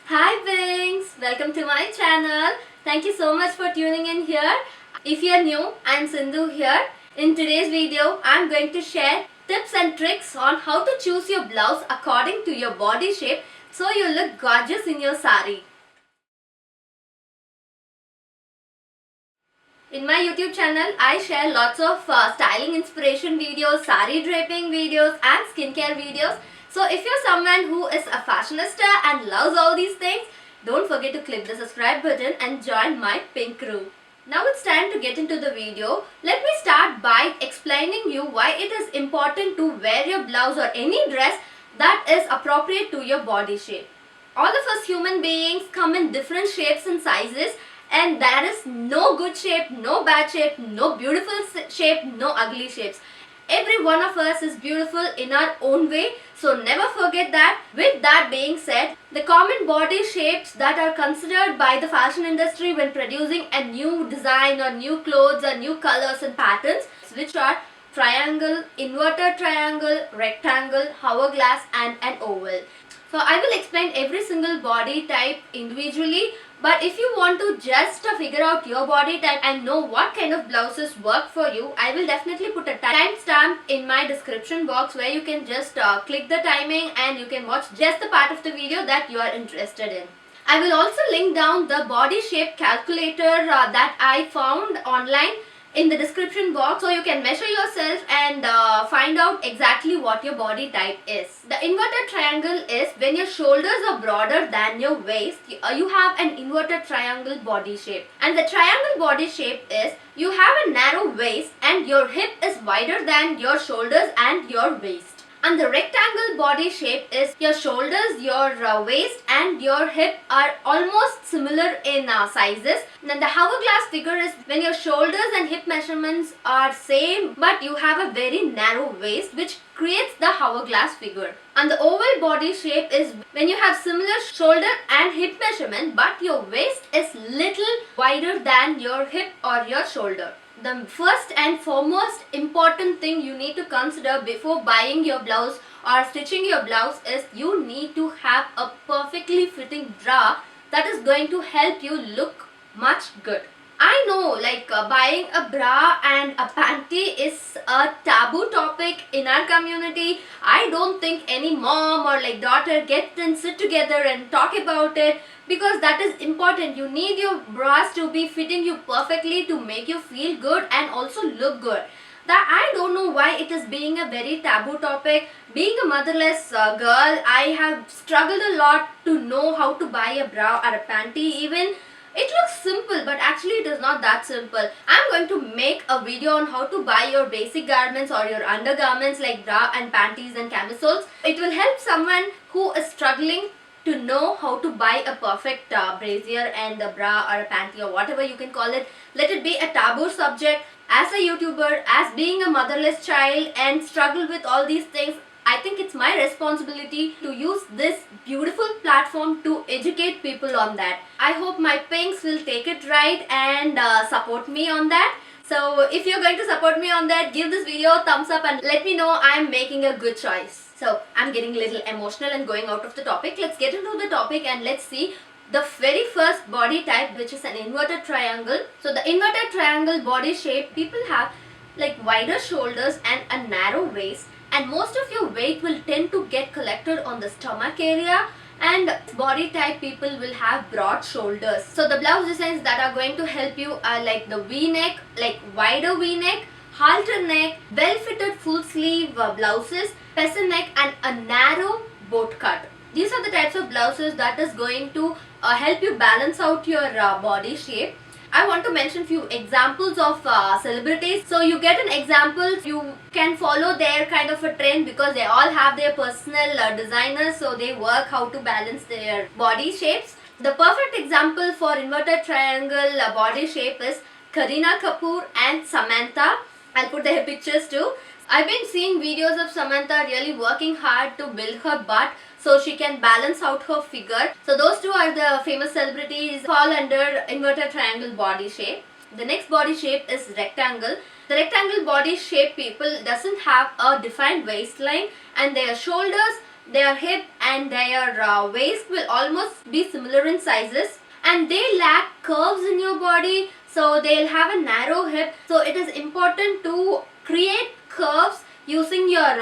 Hi Wings! Welcome to my channel. Thank you so much for tuning in here. If you are new, I am Sindhu here. In today's video, I am going to share tips and tricks on how to choose your blouse according to your body shape so you look gorgeous in your sari. In my YouTube channel, I share lots of styling inspiration videos, sari draping videos and skincare videos. So if you're someone who is a fashionista and loves all these things, don't forget to click the subscribe button and join my pink crew. Now it's time to get into the video. Let me start by explaining you why it is important to wear your blouse or any dress that is appropriate to your body shape. All of us human beings come in different shapes and sizes, and there is no good shape, no bad shape, no beautiful shape, no ugly shapes. Every one of us is beautiful in our own way, so never forget that. With that being said, the common body shapes that are considered by the fashion industry when producing a new design or new clothes or new colors and patterns, which are triangle, inverted triangle, rectangle, hourglass and an oval. So I will explain every single body type individually, but if you want to just figure out your body type and know what kind of blouses work for you, I will definitely put a timestamp in my description box where you can just click the timing and you can watch just the part of the video that you are interested in. I will also link down the body shape calculator that I found online in the description box, so you can measure yourself and find out exactly what your body type is. The inverted triangle is when your shoulders are broader than your waist, you have an inverted triangle body shape. And the triangle body shape is you have a narrow waist and your hip is wider than your shoulders and your waist. And the rectangle body shape is your shoulders, your waist and your hip are almost similar in sizes. Then the hourglass figure is when your shoulders and hip measurements are same but you have a very narrow waist, which creates the hourglass figure. And the oval body shape is when you have similar shoulder and hip measurement but your waist is little wider than your hip or your shoulder. The first and foremost important thing you need to consider before buying your blouse or stitching your blouse is you need to have a perfectly fitting bra that is going to help you look much good. I know buying a bra and a panty is a taboo topic in our community. I don't think any mom or daughter get and sit together and talk about it, because that is important. You need your bras to be fitting you perfectly to make you feel good and also look good. That I don't know why it is being a very taboo topic. Being a motherless girl, I have struggled a lot to know how to buy a bra or a panty. Even it looks simple, but actually it is not that simple. I'm going to make a video on how to buy your basic garments or your undergarments like bra and panties and camisoles. It will help someone who is struggling to know how to buy a perfect brassiere and a bra or a panty or whatever you can call it. Let it be a taboo subject. As a YouTuber, as being a motherless child and struggle with all these things, I think it's my responsibility to use this beautiful platform to educate people on that. I hope my pinks will take it right and support me on that. So if you're going to support me on that, give this video a thumbs up and let me know I'm making a good choice. So I'm getting a little emotional and going out of the topic. Let's get into the topic and let's see the very first body type, which is an inverted triangle. So the inverted triangle body shape, people have wider shoulders and a narrow waist, and most of your weight will tend to get collected on the stomach area, and body type people will have broad shoulders. So the blouse designs that are going to help you are like the V-neck, wider V-neck, halter neck, well fitted full sleeve blouses, peasant neck and a narrow boat cut. These are the types of blouses that is going to help you balance out your body shape. I want to mention few examples of celebrities. So you get an example, you can follow their kind of a trend because they all have their personal designers, so they work how to balance their body shapes. The perfect example for inverted triangle body shape is Kareena Kapoor and Samantha. I'll put their pictures too. I've been seeing videos of Samantha really working hard to build her butt so she can balance out her figure. So those two are the famous celebrities, fall under inverted triangle body shape. The next body shape is rectangle. The rectangle body shape people doesn't have a defined waistline and their shoulders their hip and their waist will almost be similar in sizes, and they lack curves in your body, so they'll have a narrow hip. So it is important to create curves using your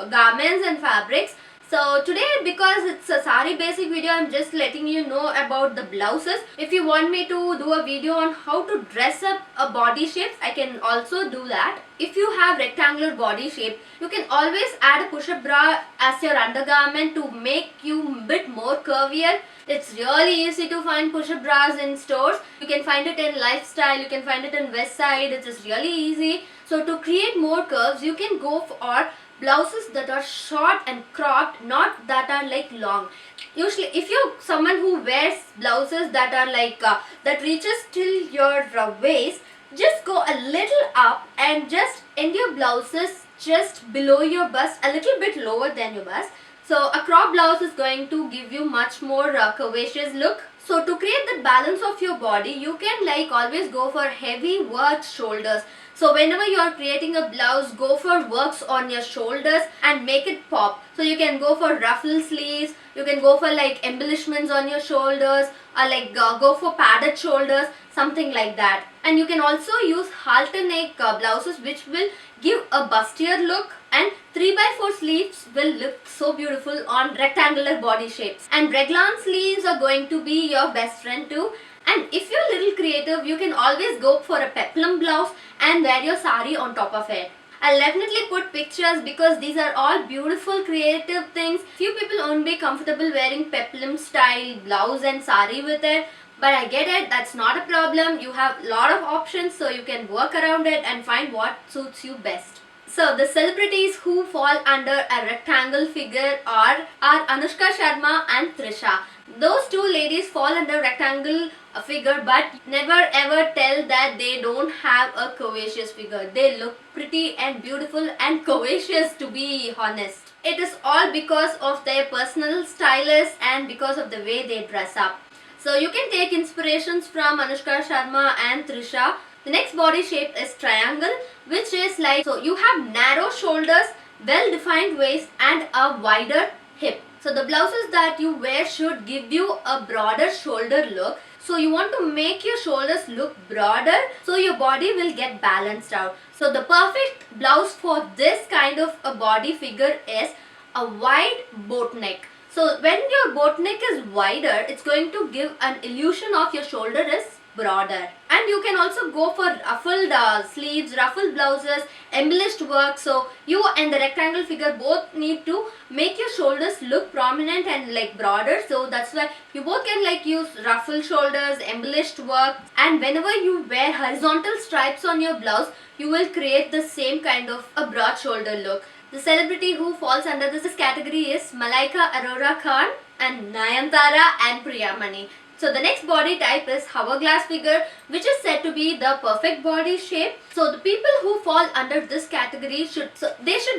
garments and fabrics. So today, because it's a sari basic video, I'm just letting you know about the blouses. If you want me to do a video on how to dress up a body shapes, I can also do that. If you have rectangular body shape, you can always add a push-up bra as your undergarment to make you a bit more curvier. It's really easy to find push-up bras in stores. You can find it in Lifestyle, you can find it in Westside. It's just really easy. So to create more curves, you can go for blouses that are short and cropped, not that are like long. Usually if you're someone who wears blouses that are like that reaches till your waist, just go a little up and just end your blouses just below your bust, a little bit lower than your bust. So a crop blouse is going to give you much more curvaceous look. So to create the balance of your body, you can like always go for heavy worked shoulders. So whenever you are creating a blouse, go for works on your shoulders and make it pop. So you can go for ruffle sleeves, you can go for like embellishments on your shoulders, or like go for padded shoulders, something like that. And you can also use halter neck blouses, which will give a bustier look, and 3x4 sleeves will look so beautiful on rectangular body shapes. And raglan sleeves are going to be your best friend too. And if you're a little creative, you can always go for a peplum blouse and wear your sari on top of it. I'll definitely put pictures because these are all beautiful creative things. Few people won't be comfortable wearing peplum style blouse and sari with it. But I get it, that's not a problem. You have a lot of options, so you can work around it and find what suits you best. So the celebrities who fall under a rectangle figure are Anushka Sharma and Trisha. Those two ladies fall under rectangle figure, but never ever tell that they don't have a curvaceous figure. They look pretty and beautiful and curvaceous, to be honest. It is all because of their personal stylist and because of the way they dress up. So you can take inspirations from Anushka Sharma and Trisha. The next body shape is triangle, which is like, so you have narrow shoulders, well defined waist and a wider hip. So the blouses that you wear should give you a broader shoulder look. So you want to make your shoulders look broader, so your body will get balanced out. So the perfect blouse for this kind of a body figure is a wide boat neck. So when your boat neck is wider, it's going to give an illusion of your shoulder is broader. And you can also go for ruffled sleeves, ruffled blouses, embellished work. So you and the rectangle figure both need to make your shoulders look prominent and like broader. So that's why you both can like use ruffled shoulders, embellished work. And whenever you wear horizontal stripes on your blouse, you will create the same kind of a broad shoulder look. The celebrity who falls under this category is Malaika Arora Khan and Nayanthara and Priyamani. So the next body type is hourglass figure, which is said to be the perfect body shape. So the people who fall under this category should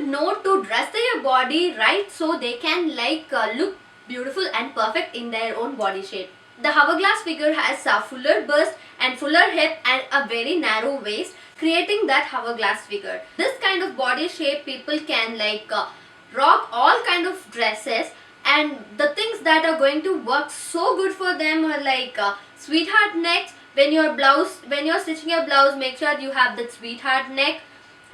know to dress their body right, so they can like look beautiful and perfect in their own body shape. The hourglass figure has a fuller bust and fuller hip and a very narrow waist, creating that hourglass figure. This kind of body shape people can like rock all kind of dresses, and the things that are going to work so good for them are like sweetheart necks. When you're stitching your blouse, make sure you have that sweetheart neck.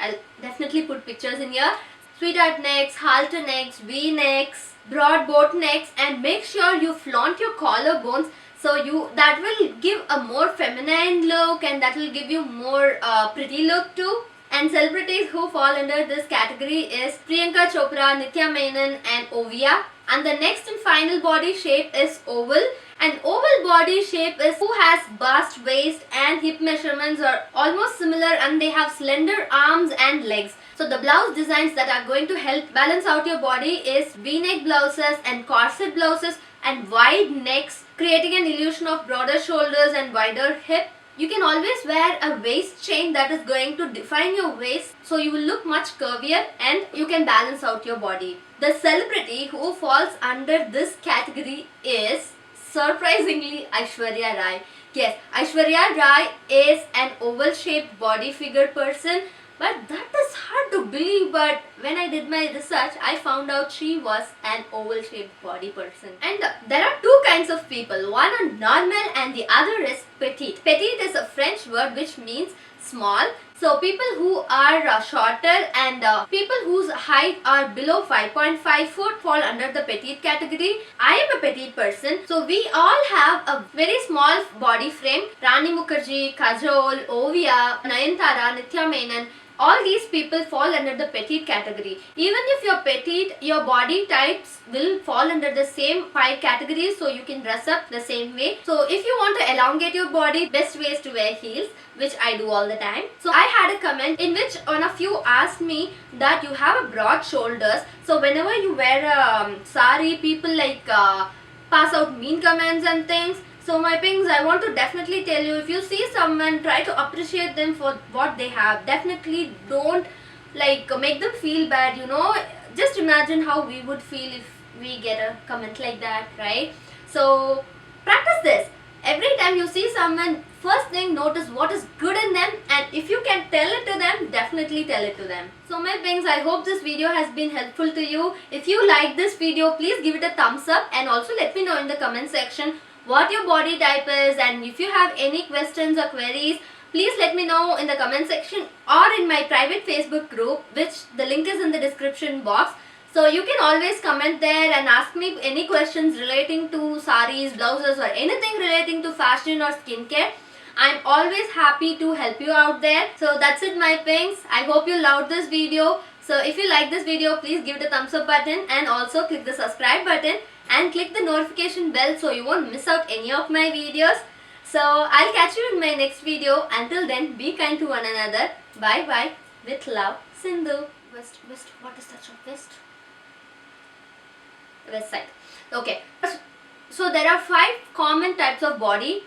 I'll definitely put pictures in here. Sweetheart necks, halter necks, V necks, broad boat necks, and make sure you flaunt your collarbones. So that will give a more feminine look, and that will give you more pretty look too. And celebrities who fall under this category is Priyanka Chopra, Nitya Menon and Ovia. And the next and final body shape is oval. An oval body shape is who has bust, waist and hip measurements are almost similar, and they have slender arms and legs. So the blouse designs that are going to help balance out your body is V-neck blouses and corset blouses and wide necks, creating an illusion of broader shoulders and wider hip. You can always wear a waist chain that is going to define your waist, so you will look much curvier and you can balance out your body. The celebrity who falls under this category is surprisingly Aishwarya Rai. Yes, Aishwarya Rai is an oval shaped body figure person, But that is hard to believe, but when I did my research, I found out she was an oval shaped body person. And there are two kinds of people. One are normal and the other is petite. Petite is a French word which means small. So people who are shorter and people whose height are below 5.5 foot fall under the petite category. I am a petite person. So we all have a very small body frame. Rani Mukherjee, Kajol, Ovia, Nayanthara, Nithya Menon, all these people fall under the petite category. Even if you're petite, your body types will fall under the same 5 categories, so you can dress up the same way. So if you want to elongate your body, best way is to wear heels, which I do all the time. So I had a comment in which one of you asked me that you have a broad shoulders, so whenever you wear a sari, people like pass out mean comments and things. So my pings, I want to definitely tell you, if you see someone, try to appreciate them for what they have. Definitely don't like make them feel bad, you know. Just imagine how we would feel if we get a comment like that, right? So practice this. Every time you see someone, first thing, notice what is good in them, and if you can tell it to them, definitely tell it to them. So my pings, I hope this video has been helpful to you. If you like this video, please give it a thumbs up and also let me know in the comment section what your body type is, and if you have any questions or queries, please let me know in the comment section or in my private Facebook group, which the link is in the description box. So you can always comment there and ask me any questions relating to saris, blouses, or anything relating to fashion or skincare. I'm always happy to help you out there. So that's it, my pings. I hope you loved this video. So if you like this video, please give it a thumbs up button and also click the subscribe button and click the notification bell so you won't miss out any of my videos. So I'll catch you in my next video. Until then, be kind to one another. Bye bye. With love, Sindhu. West, what is that of west? West side. Okay. So there are 5 common types of body.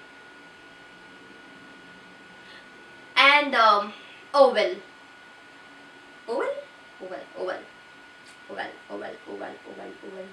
And oval. Oval? Oval, oval, oval, oval, oval, oval, oval.